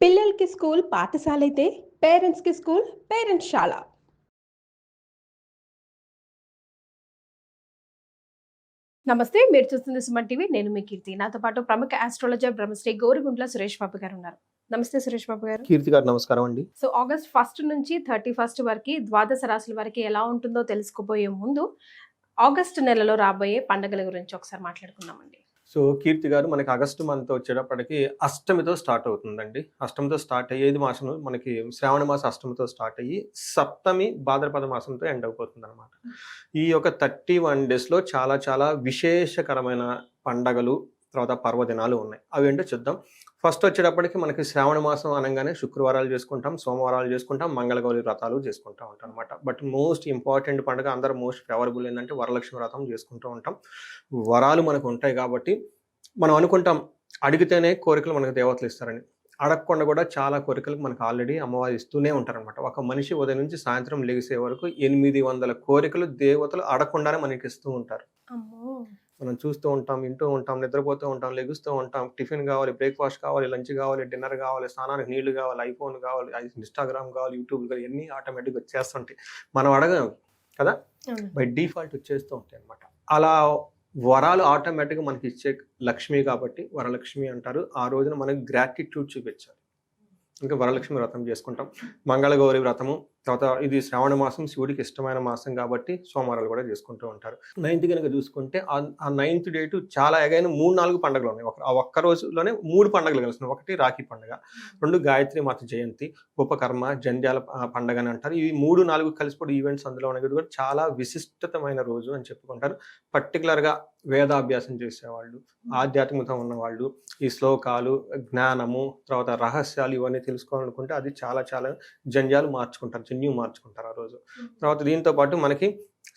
పిల్లలకి స్కూల్ పాఠశాలైతే పేరెంట్స్‌కి స్కూల్ పేరెంట్స్‌శాల. నమస్తే. మీరు చూస్తుంది సుమన్ టీవీ. నేను మీ కీర్తి. నాతో పాటు ప్రముఖ ఆస్ట్రాలజర్ బ్రహ్మశ్రీ గోరుగుంట్ల సురేష్ బాబు గారు ఉన్నారు. నమస్తే సురేష్ బాబు గారు. కీర్తి గారు నమస్కారం అండి. సో ఆగస్ట్ 1 నుంచి 31 వరకు ద్వాదశ రాశుల వరకు ఎలా ఉంటుందో తెలుసుకోబోయే ముందు ఆగస్ట్ నెలలో రాబోయే పండుగల గురించి ఒకసారి మాట్లాడుకుందామండి. సో కీర్తి గారు, మనకి ఆగస్టు మంత్ వచ్చేటప్పటికి అష్టమితో స్టార్ట్ అవుతుందండి. అష్టమితో స్టార్ట్ అయ్యేది మాసం మనకి శ్రావణ మాసం అష్టమితో స్టార్ట్ అయ్యి సప్తమి భాద్రపద మాసంతో ఎండ్ అయిపోతుంది అనమాట. ఈ యొక్క 31 డేస్లో చాలా చాలా విశేషకరమైన పండగలు, తర్వాత పర్వదినాలు ఉన్నాయి. అవి ఏంటో చూద్దాం. ఫస్ట్ వచ్చేటప్పటికి మనకి శ్రావణ మాసం అనగానే శుక్రవారాలు చేసుకుంటాం, సోమవారాలు చేసుకుంటాం, మంగళగౌరి వ్రతాలు చేసుకుంటూ ఉంటాం అనమాట. బట్ మోస్ట్ ఇంపార్టెంట్ పండుగ, అందరూ మోస్ట్ ఫేవరబుల్ ఏంటంటే వరలక్ష్మి వ్రతం చేసుకుంటూ ఉంటాం. వరాలు మనకు ఉంటాయి కాబట్టి మనం అనుకుంటాం అడిగితేనే కోరికలు మనకు దేవతలు ఇస్తారని. అడగకుండా కూడా చాలా కోరికలకు మనకు ఆల్రెడీ అమ్మవారు ఇస్తూనే ఉంటారనమాట. ఒక మనిషి ఉదయం నుంచి సాయంత్రం లెగిసే వరకు 800 కోరికలు దేవతలు అడగకుండానే మనకి ఇస్తూ ఉంటారు. మనం చూస్తూ ఉంటాం, వింటూ ఉంటాం, నిద్రపోతూ ఉంటాం, లెగుస్తూ ఉంటాం. టిఫిన్ కావాలి, బ్రేక్ఫాస్ట్ కావాలి, లంచ్ కావాలి, డిన్నర్ కావాలి, స్నానానికి నీళ్లు కావాలి, ఐఫోన్ కావాలి, ఇన్స్టాగ్రామ్ కావాలి, యూట్యూబ్ కావాలి, ఇవన్నీ ఆటోమేటిక్గా వచ్చేస్తుంటాయి. మనం అడగం కదా, బై డిఫాల్ట్ వచ్చేస్తూ ఉంటాయి అనమాట. అలా వరాలు ఆటోమేటిక్గా మనకి ఇచ్చే లక్ష్మి కాబట్టి వరలక్ష్మి అంటారు. ఆ రోజున మనకి గ్రాటిట్యూడ్ చూపించాలి. ఇంకా వరలక్ష్మి వ్రతం చేసుకుంటాం, మంగళగౌరి వ్రతము. తర్వాత ఇది శ్రావణ మాసం, శివుడికి ఇష్టమైన మాసం కాబట్టి సోమవారాలు కూడా చేసుకుంటూ ఉంటారు. 9th కనుక చూసుకుంటే ఆ 9th డేటు చాలా ఎగైన 3-4 పండుగలు ఉన్నాయి. ఆ ఒక్క రోజులోనే 3 పండుగలు కలిసినాయి. ఒకటి రాఖీ పండుగ, 2 గాయత్రి మాత జయంతి, ఉపకర్మ, జంధ్యాల పండుగ అని అంటారు. ఇవి 3-4 కలిసిపోయి ఈవెంట్స్ అందులో ఉన్నాయి కూడా చాలా విశిష్టమైన రోజు అని చెప్పుకుంటారు. పర్టికులర్గా వేదాభ్యాసం చేసేవాళ్ళు, ఆధ్యాత్మికత ఉన్నవాళ్ళు, ఈ శ్లోకాలు, జ్ఞానము, తర్వాత రహస్యాలు ఇవన్నీ తెలుసుకోవాలనుకుంటే అది చాలా చాలా జంధ్యాలు మార్చుకుంటారు, జన్యు మార్చుకుంటారు ఆ రోజు. తర్వాత దీంతో పాటు మనకి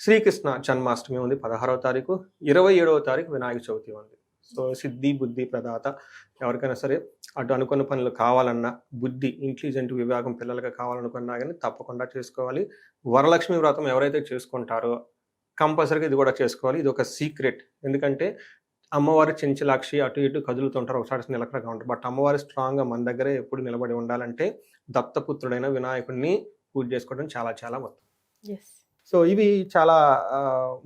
శ్రీకృష్ణ జన్మాష్టమి ఉంది 16వ తారీఖు, 27వ తారీఖు వినాయక చవితి ఉంది. సో సిద్ధి బుద్ధి ప్రదాత, ఎవరికైనా సరే అటు అనుకున్న పనులు కావాలన్నా, బుద్ధి ఇంటెలిజెంట్ విభాగం పిల్లలకి కావాలనుకున్నా కానీ తప్పకుండా చేసుకోవాలి. వరలక్ష్మి వ్రతం ఎవరైతే చేసుకుంటారో కంపల్సరీగా ఇది కూడా చేసుకోవాలి. ఇది ఒక సీక్రెట్. ఎందుకంటే అమ్మవారి చెంచలాక్షి అటు ఇటు కదులుతుంటారు, ఒకసారి నిలకడగా ఉంటారు. బట్ అమ్మవారి స్ట్రాంగ్గా మన దగ్గరే ఎప్పుడు నిలబడి ఉండాలంటే దత్తపుత్రుడైన వినాయకుడిని పూజ చేసుకోవడం చాలా చాలా ముఖ్యం. సో ఇవి చాలా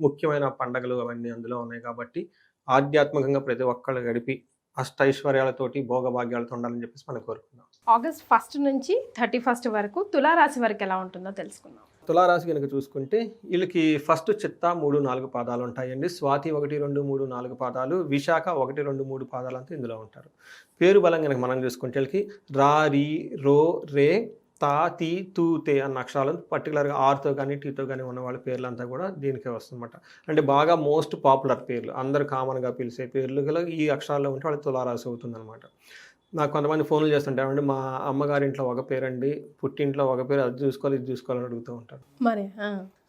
ముఖ్యమైన పండుగలు అవన్నీ అందులో ఉన్నాయి కాబట్టి ఆధ్యాత్మికంగా ప్రతి ఒక్కళ్ళు గడిపి అష్టైశ్వర్యాలతోటి భోగభాగ్యాలతో ఉండాలని చెప్పేసి మనం కోరుకుందాం. ఆగస్ట్ 1 నుంచి 31 వరకు తులారాశి వరకు ఎలా ఉంటుందో తెలుసుకుందాం. తులారాశి కనుక చూసుకుంటే వీళ్ళకి ఫస్ట్ చిత్త 3-4 పాదాలు ఉంటాయండి. స్వాతి 1-2-3-4 పాదాలు, విశాఖ 1-2-3 పాదాలు అంతా ఇందులో ఉంటారు. పేరు బలం కనుక మనం చూసుకుంటే వీళ్ళకి రా, రీ, రో, రే, తా, తీ, తూ, తే అన్న అక్షరాలు పర్టికులర్గా ఆర్తో కానీ టీతో కానీ ఉన్న వాళ్ళ పేర్లంతా కూడా దీనికే వస్తుందన్నమాట. అంటే బాగా మోస్ట్ పాపులర్ పేర్లు, అందరు కామన్గా పిలిచే పేర్లు గల ఈ అక్షరాల్లో ఉంటే వాళ్ళకి తులారాశి అవుతుందన్నమాట. నాకు కొంతమంది ఫోన్లు చేస్తుంటారు, అంటే మా అమ్మగారింట్లో ఒక పేరండి, పుట్టింట్లో ఒక పేరు, అది చూసుకోవాలి ఇది చూసుకోవాలని అడుగుతూ ఉంటారు. మరి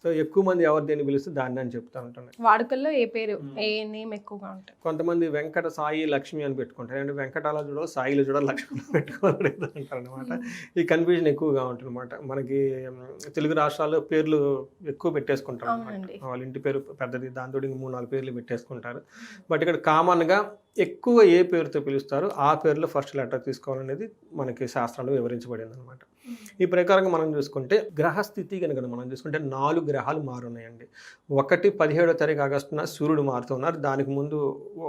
సో ఎక్కువ మంది ఎవరు దేన్ని పిలిస్తే దాన్ని అని చెప్తా ఉంటాను. వాడుకల్లో ఏ పేరు, ఏ నేమ్ ఎక్కువగా ఉంటుంది. కొంతమంది వెంకట, సాయి, లక్ష్మి అని పెట్టుకుంటారు. అంటే వెంకటాల చూడాలి, సాయిలు చూడాలి, లక్ష్మిలో పెట్టుకోవాలి అంటారు అనమాట. ఈ కన్ఫ్యూజన్ ఎక్కువగా ఉంటుంది అనమాట. మనకి తెలుగు రాష్ట్రాల్లో పేర్లు ఎక్కువ పెట్టేసుకుంటారు అనమాట. వాళ్ళ ఇంటి పేరు పెద్దది, దాంతో 3-4 పేర్లు పెట్టేసుకుంటారు. బట్ ఇక్కడ కామన్గా ఎక్కువ ఏ పేరుతో పిలుస్తారో ఆ పేరులో ఫస్ట్ లెటర్ తీసుకోవాలనేది మనకి శాస్త్రాలు వివరించబడింది అనమాట. ఈ ప్రకారంగా మనం చూసుకుంటే గ్రహస్థితి కనుక మనం చూసుకుంటే 4 గ్రహాలు మారున్నాయండి. ఒకటి 17వ తారీఖు ఆగస్టున సూర్యుడు మారుతున్నారు. దానికి ముందు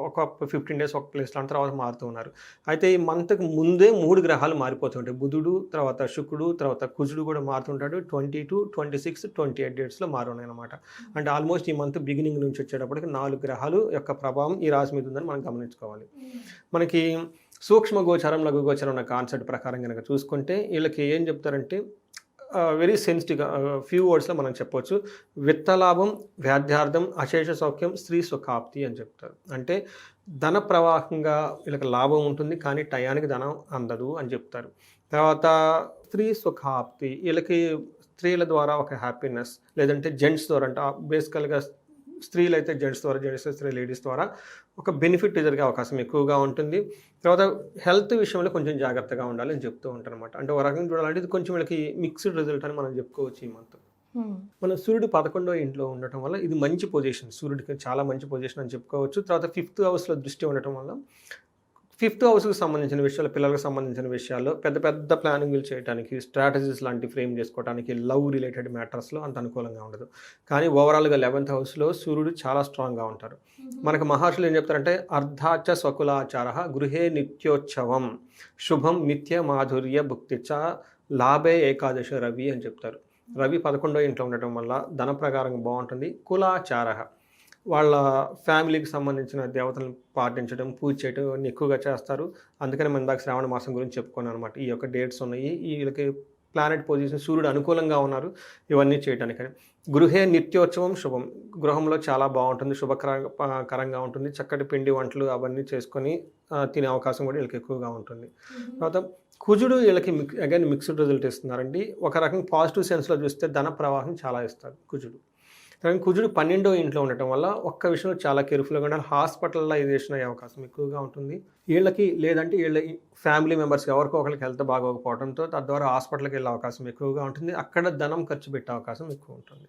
ఒక 15 డేస్ ఒక ప్లేస్లో తర్వాత మారుతూ ఉన్నారు. అయితే ఈ మంత్కి ముందే 3 గ్రహాలు మారిపోతుంటాయి. బుధుడు, తర్వాత శుక్రుడు, తర్వాత కుజుడు కూడా మారుతుంటాడు. 22, 26, 28 డేట్స్లో మారున్నాయి అనమాట. అంటే ఆల్మోస్ట్ ఈ మంత్ బిగినింగ్ నుంచి వచ్చేటప్పటికి 4 గ్రహాలు యొక్క ప్రభావం ఈ రాశి మీద ఉందని మనం గమనించుకోవాలి. మనకి సూక్ష్మ గోచారం, లఘు గోచారం అన్న కాన్సెప్ట్ ప్రకారం కనుక చూసుకుంటే వీళ్ళకి ఏం చెప్తారంటే వెరీ సెన్సిటివ్గా ఫ్యూ వర్డ్స్లో మనం చెప్పవచ్చు. విత్తలాభం, వ్యాధ్యార్థం, అశేష సౌఖ్యం, స్త్రీ సుఖాప్తి అని చెప్తారు. అంటే ధన ప్రవాహంగా వీళ్ళకి లాభం ఉంటుంది కానీ టయానికి ధనం అందదు అని చెప్తారు. తర్వాత స్త్రీ సుఖాప్తి, వీళ్ళకి స్త్రీల ద్వారా ఒక హ్యాపీనెస్, లేదంటే జెంట్స్ ద్వారా, అంటే బేసికల్గా స్త్రీలు అయితే జెంట్స్ ద్వారా, జెంట్స్ స్త్రీ లేడీస్ ద్వారా ఒక బెనిఫిట్ జరిగే అవకాశం ఎక్కువగా ఉంటుంది. తర్వాత హెల్త్ విషయంలో కొంచెం జాగ్రత్తగా ఉండాలి అని చెప్తూ ఉంటారు అనమాట. అంటే ఒక రకంగా చూడాలంటే ఇది కొంచెం వీళ్ళకి మిక్స్డ్ రిజల్ట్ అని మనం చెప్పుకోవచ్చు. ఈ మంత్ మన సూర్యుడు 11వ ఇంట్లో ఉండటం వల్ల ఇది మంచి పొజిషన్, సూర్యుడికి చాలా మంచి పొజిషన్ అని చెప్పుకోవచ్చు. తర్వాత 5th హౌస్లో దృష్టి ఉండటం వల్ల 5th హౌస్కి సంబంధించిన విషయాలు, పిల్లలకు సంబంధించిన విషయాల్లో పెద్ద పెద్ద ప్లానింగ్లు చేయడానికి, స్ట్రాటజీస్ లాంటి ఫ్రేమ్ చేసుకోవడానికి, లవ్ రిలేటెడ్ మ్యాటర్స్లో అంత అనుకూలంగా ఉండదు. కానీ ఓవరాల్గా 11th హౌస్లో సూర్యుడు చాలా స్ట్రాంగ్గా ఉంటారు. మనకు మహర్షులు ఏం చెప్తారంటే అర్ధాచ స్వకులాచార గృహే నిత్యోత్సవం శుభం నిత్య మాధుర్య భుక్తిచ లాభే ఏకాదశ రవి అని చెప్తారు. రవి 11వ ఇంట్లో ఉండటం వల్ల ధన ప్రకారం బాగుంటుంది. కులాచార వాళ్ళ ఫ్యామిలీకి సంబంధించిన దేవతలను పాటించడం, పూజ చేయడం అన్నీ ఎక్కువగా చేస్తారు. అందుకని మన దాకా శ్రావణ మాసం గురించి చెప్పుకున్నాను అనమాట. ఈ యొక్క డేట్స్ ఉన్నాయి, వీళ్ళకి ప్లానెట్ పొజిషన్ సూర్యుడు అనుకూలంగా ఉన్నారు ఇవన్నీ చేయడానికని. గృహే నిత్యోత్సవం శుభం, గృహంలో చాలా బాగుంటుంది, శుభకరంగా ఉంటుంది. చక్కటి పిండి వంటలు అవన్నీ చేసుకొని తినే అవకాశం కూడా వీళ్ళకి ఎక్కువగా ఉంటుంది. తర్వాత కుజుడు వీళ్ళకి అగైన్ మిక్స్డ్ రిజల్ట్ ఇస్తున్నారండి. ఒక రకంగా పాజిటివ్ సెన్స్లో చూస్తే ధన ప్రవాహం చాలా ఇస్తారు కుజుడు. కానీ కుజుడు 12వ ఇంట్లో ఉండటం వల్ల ఒక్క విషయంలో చాలా కేర్ఫుల్గా ఉండాలి. హాస్పిటలైజేషన్ అయ్యే అవకాశం ఎక్కువగా ఉంటుంది వీళ్ళకి. లేదంటే వీళ్ళ ఫ్యామిలీ మెంబర్స్ ఎవరికో ఒకరికి హెల్త్ బాగోకపోవడంతో తద్వారా హాస్పిటల్కి వెళ్ళే అవకాశం ఎక్కువగా ఉంటుంది. అక్కడ ధనం ఖర్చు పెట్టే అవకాశం ఎక్కువ ఉంటుంది.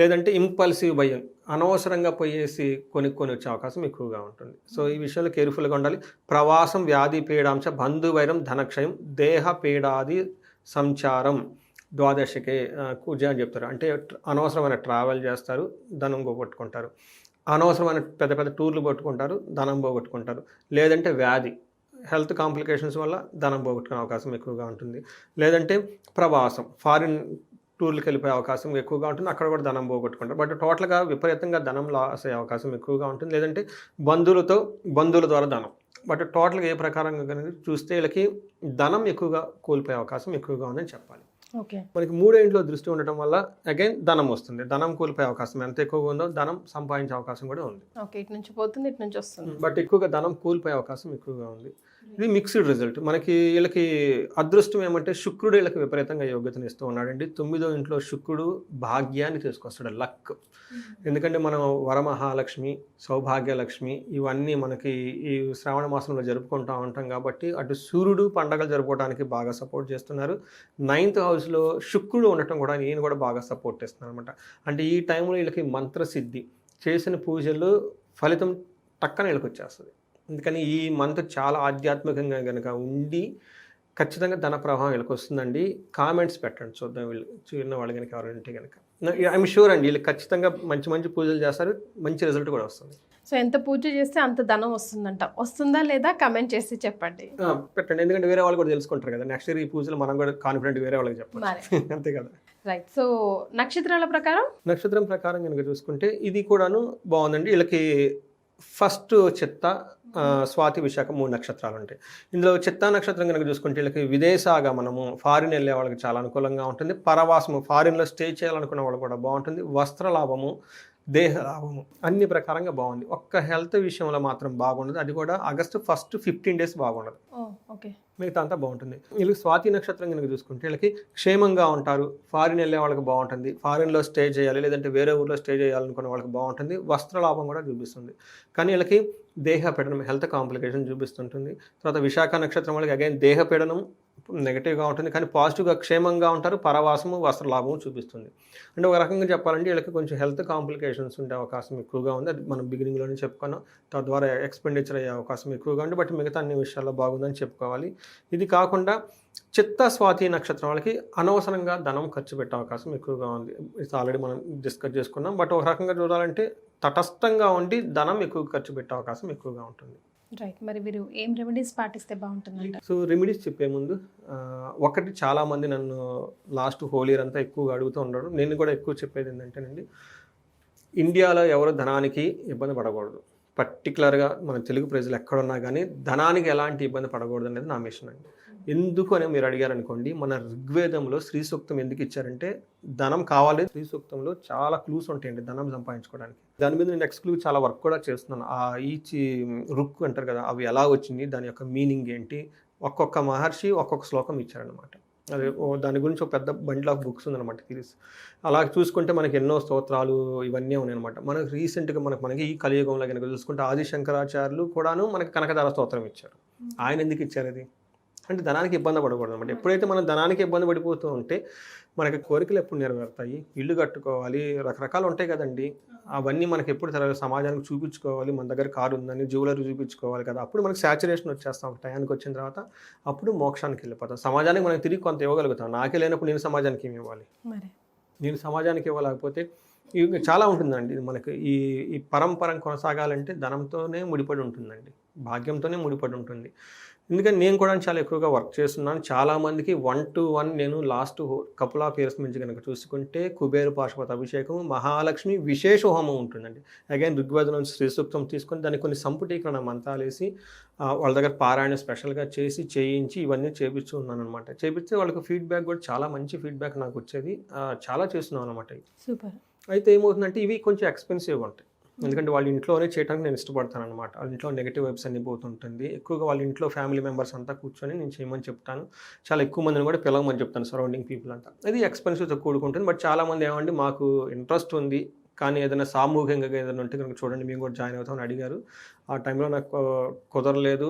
లేదంటే ఇంపల్సివ్ భయం, అనవసరంగా పోయేసి కొనుక్కొని వచ్చే అవకాశం ఎక్కువగా ఉంటుంది. సో ఈ విషయంలో కేర్ఫుల్గా ఉండాలి. ప్రవాసం, వ్యాధి పీడాంశ, బంధువైరం, ధనక్షయం, దేహ పీడాది సంచారం ద్వాదశకే కుజ అని చెప్తారు. అంటే అనవసరమైన ట్రావెల్ చేస్తారు, ధనం పోగొట్టుకుంటారు. అనవసరమైన పెద్ద పెద్ద టూర్లు పోగొట్టుకుంటారు, ధనం పోగొట్టుకుంటారు. లేదంటే వ్యాధి, హెల్త్ కాంప్లికేషన్స్ వల్ల ధనం పోగొట్టుకునే అవకాశం ఎక్కువగా ఉంటుంది. లేదంటే ప్రవాసం, ఫారిన్ టూర్లకు వెళ్ళిపోయే అవకాశం ఎక్కువగా ఉంటుంది, అక్కడ కూడా ధనం పోగొట్టుకుంటారు. బట్ టోటల్గా విపరీతంగా ధనం లాస్ అయ్యే అవకాశం ఎక్కువగా ఉంటుంది. లేదంటే బంధువుల ద్వారా ధనం. బట్ టోటల్గా ఏ ప్రకారంగా కనుక చూస్తే వీళ్ళకి ధనం ఎక్కువగా కోల్పోయే అవకాశం ఎక్కువగా ఉందని చెప్పాలి. మనకి 3వ ఇంట్లో దృష్టి ఉండటం వల్ల అగైన్ ధనం వస్తుంది. ధనం కోల్పోయే అవకాశం ఎంత ఎక్కువగా ఉందో ధనం సంపాదించే అవకాశం కూడా ఉంది. ఇటు నుంచి పోతుంది, ఇటు నుంచి వస్తుంది. బట్ ఎక్కువగా ధనం కోల్పోయే అవకాశం ఎక్కువగా ఉంది. ఇది మిక్స్డ్ రిజల్ట్. మనకి వీళ్ళకి అదృష్టం ఏమంటే శుక్రుడు వీళ్ళకి విపరీతంగా యోగ్యతను ఇస్తూ ఉన్నాడండి. 9వ ఇంట్లో శుక్రుడు భాగ్యాన్ని తీసుకొస్తాడు, లక్. ఎందుకంటే మనం వరమహాలక్ష్మి, సౌభాగ్యలక్ష్మి ఇవన్నీ మనకి ఈ శ్రావణ మాసంలో జరుపుకుంటూ ఉంటాం కాబట్టి అటు సూర్యుడు పండగలు జరుపుకోవడానికి బాగా సపోర్ట్ చేస్తున్నారు. 9th హౌస్లో శుక్రుడు ఉండటం కూడా ఈయన కూడా బాగా సపోర్ట్ చేస్తున్నారు అనమాట. అంటే ఈ టైంలో వీళ్ళకి మంత్రసిద్ధి, చేసిన పూజలు ఫలితం టక్కన వీళ్ళకి వచ్చేస్తుంది. అందుకని ఈ మంత్ చాలా ఆధ్యాత్మికంగా కనుక ఉండి ఖచ్చితంగా ధన ప్రవాహం వీళ్ళకి వస్తుందండి. కామెంట్స్ పెట్టండి చూద్దాం, వీళ్ళు చూడిన వాళ్ళు కనుక ఎవరంటే కనుక. ఐఎమ్ షూర్ అండి వీళ్ళు ఖచ్చితంగా మంచి మంచి పూజలు చేస్తారు, మంచి రిజల్ట్ కూడా వస్తుంది. సో ఎంత పూజ చేస్తే అంత ధనం వస్తుందంట. వస్తుందా లేదా కమెంట్ చేసి చెప్పండి, పెట్టండి. ఎందుకంటే వేరే వాళ్ళు కూడా తెలుసుకుంటారు కదా. నెక్స్ట్ ఇయర్ ఈ పూజలు మనం కూడా కాన్ఫిడెంట్ వేరే వాళ్ళకి చెప్పాలి, అంతే కదా. రైట్. సో నక్షత్రం ప్రకారం కనుక చూసుకుంటే ఇది కూడాను బాగుందండి. వీళ్ళకి ఫస్ట్ చిత్త, స్వాతి, విశాఖ 3 నక్షత్రాలు ఉంటాయి. ఇందులో చిత్తా నక్షత్రం కనుక చూసుకుంటే వీళ్ళకి విదేశాగమనము, ఫారిన్ వెళ్ళే వాళ్ళకి చాలా అనుకూలంగా ఉంటుంది. పరవాసము, ఫారిన్లో స్టే చేయాలనుకున్న వాళ్ళు కూడా బాగుంటుంది. వస్త్ర లాభము, దేహ లాభము అన్ని ప్రకారంగా బాగుంది. ఒక్క హెల్త్ విషయంలో మాత్రం బాగుండదు. అది కూడా ఆగస్టు ఫస్ట్ 15 days బాగుండదు, మిగతా అంతా బాగుంటుంది. వీళ్ళకి స్వాతి నక్షత్రం కనుక చూసుకుంటే వీళ్ళకి క్షేమంగా ఉంటారు. ఫారిన్ వెళ్ళే వాళ్ళకి బాగుంటుంది. ఫారిన్లో స్టే చేయాలి, లేదంటే వేరే ఊర్లో స్టే చేయాలనుకున్న వాళ్ళకి బాగుంటుంది. వస్త్ర లాభం కూడా చూపిస్తుంది. కానీ వీళ్ళకి దేహపీడనం, హెల్త్ కాంప్లికేషన్ చూపిస్తుంటుంది. తర్వాత విశాఖ నక్షత్రం వాళ్ళకి అగైన్ దేహపీడనం నెగిటివ్గా ఉంటుంది, కానీ పాజిటివ్గా క్షేమంగా ఉంటారు. పరవాసము, వస్త్ర లాభము చూపిస్తుంది. అంటే ఒక రకంగా చెప్పాలంటే వీళ్ళకి కొంచెం హెల్త్ కాంప్లికేషన్స్ ఉండే అవకాశం ఎక్కువగా ఉంది. అది మనం బిగినింగ్లోనే చెప్పుకున్నాం. తద్వారా ఎక్స్పెండిచర్ అయ్యే అవకాశం ఎక్కువగా ఉంది. బట్ మిగతా అన్ని విషయాల్లో బాగుందని చెప్పుకోవాలి. ఇది కాకుండా చిత్త, స్వాతి నక్షత్రం వాళ్ళకి అనవసరంగా ధనం ఖర్చు పెట్టే అవకాశం ఎక్కువగా ఉంది. ఇది ఆల్రెడీ మనం డిస్కస్ చేసుకున్నాం. బట్ ఒక రకంగా చూడాలంటే తటస్థంగా ఉండి ధనం ఎక్కువ ఖర్చు పెట్టే అవకాశం ఎక్కువగా ఉంటుంది. రైట్. మరి మీరు ఏం రెమెడీస్ పాటిస్తే బాగుంటుంది? సో రెమెడీస్ చెప్పే ముందు ఒకటి, చాలామంది నన్ను లాస్ట్ హోల్ ఇయర్ అంతా ఎక్కువగా అడుగుతూ ఉన్నారు. నేను కూడా ఎక్కువ చెప్పేది ఏంటంటేనండి, ఇండియాలో ఎవరు ధనానికి ఇబ్బంది పడకూడదు. పర్టికులర్గా మన తెలుగు ప్రజలు ఎక్కడున్నా కానీ ధనానికి ఎలాంటి ఇబ్బంది పడకూడదు అనేది నా మిషన్ అండి. ఎందుకు అని మీరు అడిగారనుకోండి, మన ఋగ్వేదంలో శ్రీ సూక్తం ఎందుకు ఇచ్చారంటే ధనం కావాలి. శ్రీ సూక్తంలో చాలా క్లూస్ ఉంటాయండి ధనం సంపాదించుకోవడానికి. దాని మీద నేను నెక్స్ట్ క్లూ చాలా వర్క్ కూడా చేస్తున్నాను. ఆ ఈచ్ రుక్ అంటారు కదా, అవి ఎలా వచ్చింది, దాని యొక్క మీనింగ్ ఏంటి, ఒక్కొక్క మహర్షి ఒక్కొక్క శ్లోకం ఇచ్చారనమాట. అది దాని గురించి ఒక పెద్ద బండిల్ ఆఫ్ బుక్స్ ఉందన్నమాట సిరీస్. అలా చూసుకుంటే మనకి ఎన్నో స్తోత్రాలు ఇవన్నీ ఉన్నాయన్నమాట. మనకు రీసెంట్గా మనకి ఈ కలియుగంలో కనుక చూసుకుంటే ఆది శంకరాచార్యులు కూడాను మనకి కనకదార స్తోత్రం ఇచ్చారు. ఆయన ఎందుకు ఇచ్చారు? అది అంటే ధనానికి ఇబ్బంది పడకూడదు అనమాట. ఎప్పుడైతే మనం ధనానికి ఇబ్బంది పడిపోతూ ఉంటే మనకి కోరికలు ఎప్పుడు నెరవేరుతాయి, ఇల్లు కట్టుకోవాలి, రకరకాలు ఉంటాయి కదండి. అవన్నీ మనకి ఎప్పుడు సమాజానికి చూపించుకోవాలి, మన దగ్గర కారు ఉందని జ్యువెలరీ చూపించుకోవాలి కదా. అప్పుడు మనకి సాచురేషన్ వచ్చేస్తాం. ఒక టయానికి వచ్చిన తర్వాత అప్పుడు మోక్షానికి వెళ్ళిపోతాం. సమాజానికి మనం తిరిగి కొంత ఇవ్వగలుగుతాం. నాకే లేనప్పుడు నేను సమాజానికి ఏమి ఇవ్వాలి, నేను సమాజానికి ఇవ్వలేకపోతే ఇవి చాలా ఉంటుందండి. ఇది మనకి ఈ పరంపరం కొనసాగాలంటే ధనంతోనే ముడిపడి ఉంటుందండి, భాగ్యంతోనే ముడిపడి ఉంటుంది. ఎందుకంటే నేను కూడా చాలా ఎక్కువగా వర్క్ చేస్తున్నాను. చాలామందికి 1 to 1 నేను లాస్ట్ కపుల్ ఆఫ్ ఇయర్స్ నుంచి కనుక చూసుకుంటే కుబేర పాశుపత అభిషేకం, మహాలక్ష్మి విశేష హోమం ఉంటుందండి. అగైన్ ఋగ్వేదం నుంచి శ్రీ సూక్తం తీసుకొని దానికి కొన్ని సంపుటీకరణ మంత్రాలు వేసి వాళ్ళ దగ్గర పారాయణ స్పెషల్గా చేయించి ఇవన్నీ చేపిస్తూ ఉన్నాను అనమాట. చేపిస్తే వాళ్ళకి ఫీడ్బ్యాక్ కూడా చాలా మంచి ఫీడ్బ్యాక్ నాకు వచ్చేది. చాలా చేస్తున్నాను అనమాట. సూపర్. అయితే ఏమవుతుందంటే ఇవి కొంచెం ఎక్స్పెన్సివ్గా ఉంటాయి. ఎందుకంటే వాళ్ళ ఇంట్లోనే చేయడానికి నేను ఇష్టపడతాను అనమాట. వాళ్ళ ఇంట్లో నెగిటివ్ వైబ్స్ అన్ని పోతుంటుంది. ఎక్కువగా వాళ్ళ ఇంట్లో ఫ్యామిలీ మెంబర్స్ అంతా కూర్చొని నేను చేయమని చెప్తాను. చాలా ఎక్కువ మందిని కూడా పిలవమని చెప్తాను, సరౌండింగ్ పీపుల్ అంతా. అది ఎక్స్పెన్సివ్తో కూడుకుంటుంది. బట్ చాలామంది ఏమండి మాకు ఇంట్రెస్ట్ ఉంది కానీ ఏదైనా సామూహికంగా ఏదైనా ఉంటే కనుక చూడండి మేము కూడా జాయిన్ అవుతామని అడిగారు. ఆ టైంలో నాకు కుదరలేదు,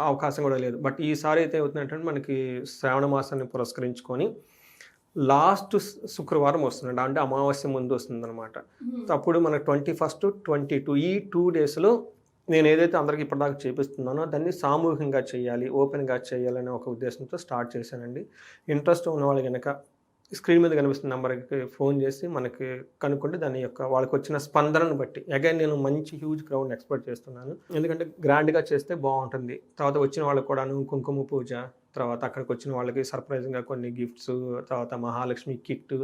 అవకాశం కూడా లేదు. బట్ ఈసారి అయితే అవుతుందంటే మనకి శ్రావణ మాసాన్ని పురస్కరించుకొని లాస్ట్ శుక్రవారం వస్తుందండి, అంటే అమావాస్య ముందు వస్తుందన్నమాట. అప్పుడు మనకు 21, 22 ఈ 2 డేస్లో నేను ఏదైతే అందరికీ ఇప్పటిదాకా చేపిస్తున్నానో దాన్ని సామూహికంగా చేయాలి, ఓపెన్గా చేయాలనే ఒక ఉద్దేశంతో స్టార్ట్ చేశానండి. ఇంట్రెస్ట్ ఉన్న వాళ్ళు కనుక స్క్రీన్ మీద కనిపిస్తున్న నెంబర్కి ఫోన్ చేసి మనకి కనుక్కుంటే దాని యొక్క వాళ్ళకి వచ్చిన స్పందనను బట్టి అగైన్ నేను మంచి హ్యూజ్ క్రౌడ్ ఎక్స్పెక్ట్ చేస్తున్నాను. ఎందుకంటే గ్రాండ్గా చేస్తే బాగుంటుంది. తర్వాత వచ్చిన వాళ్ళకి కూడాను కుంకుమ పూజ, తర్వాత అక్కడికి వచ్చిన వాళ్ళకి సర్ప్రైజింగ్గా కొన్ని గిఫ్ట్స్, తర్వాత మహాలక్ష్మి కిట్,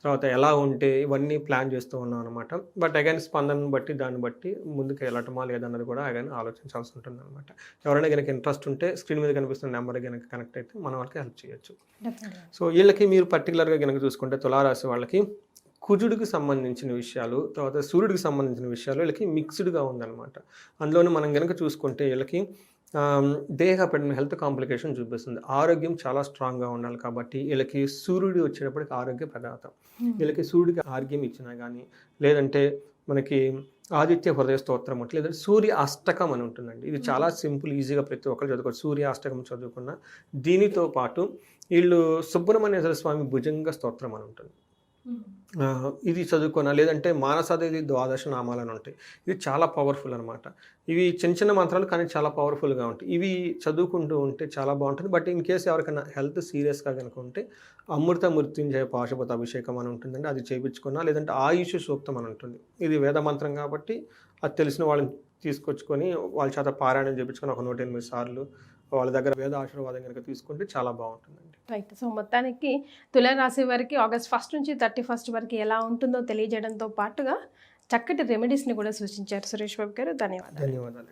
తర్వాత ఎలా ఉంటే ఇవన్నీ ప్లాన్ చేస్తూ ఉన్నాం అనమాట. బట్ అగైన్ స్పందనను బట్టి దాన్ని బట్టి ముందుకు వెళ్ళటమా లేదన్నది కూడా అగైన్ ఆలోచించాల్సి ఉంటుంది అనమాట. ఎవరైనా కనుక ఇంట్రెస్ట్ ఉంటే స్క్రీన్ మీద కనిపిస్తున్న నెంబర్ కనుక కనెక్ట్ అయితే మన వాళ్ళకి హెల్ప్ చేయొచ్చు. సో వీళ్ళకి మీరు పర్టికులర్గా కనుక చూసుకుంటే తులారాశి వాళ్ళకి కుజుడికి సంబంధించిన విషయాలు, తర్వాత సూర్యుడికి సంబంధించిన విషయాలు వీళ్ళకి మిక్స్డ్గా ఉందన్నమాట. అందులోనే మనం కనుక చూసుకుంటే వీళ్ళకి దేహపడిన హెల్త్ కాంప్లికేషన్ చూపిస్తుంది. ఆరోగ్యం చాలా స్ట్రాంగ్గా ఉండాలి కాబట్టి వీళ్ళకి సూర్యుడు వచ్చేటప్పటికి ఆరోగ్య ప్రదాతం. వీళ్ళకి సూర్యుడికి ఆరోగ్యం ఇచ్చినా కానీ, లేదంటే మనకి ఆదిత్య హృదయ స్తోత్రం అంటే, లేదంటే సూర్య అష్టకం అని ఉంటుందండి. ఇది చాలా సింపుల్, ఈజీగా ప్రతి ఒక్కరు చదువుకోవచ్చు. సూర్య అష్టకం చదువుకున్న దీనితో పాటు వీళ్ళు సుబ్రహ్మణ్యేశ్వర స్వామి భుజంగ స్తోత్రం అని ఉంటుంది, ఇది చదువుకున్నా, లేదంటే మానసాదేవి ద్వాదశ నామాలని ఉంటాయి. ఇది చాలా పవర్ఫుల్ అనమాట. ఇవి చిన్న చిన్న మంత్రాలు కానీ చాలా పవర్ఫుల్గా ఉంటాయి. ఇవి చదువుకుంటూ ఉంటే చాలా బాగుంటుంది. బట్ ఇన్ కేసు ఎవరికైనా హెల్త్ సీరియస్గా కనుక ఉంటే అమృత మృత్యుంజయ పాశుపత అభిషేకం అని ఉంటుందండి, అది చేయించుకున్నా, లేదంటే ఆయుష్ సూక్తం అని ఉంటుంది. ఇది వేద మంత్రం కాబట్టి అది తెలిసిన వాళ్ళని తీసుకొచ్చుకొని వాళ్ళ చేత పారాయణం చేయించుకొని ఒక 108 సార్లు వాళ్ళ దగ్గర వేద ఆశీర్వాదం కనుక తీసుకుంటే చాలా బాగుంటుందండి. రైట్. సో మొత్తానికి తులారాశి వారికి ఆగస్ట్ 1 నుంచి 31 వరకు ఎలా ఉంటుందో తెలియజేయడంతో పాటుగా చక్కటి రెమెడీస్ని కూడా సూచించారు సురేష్ బాబు గారు. ధన్యవాదాలు. ధన్యవాదాలు.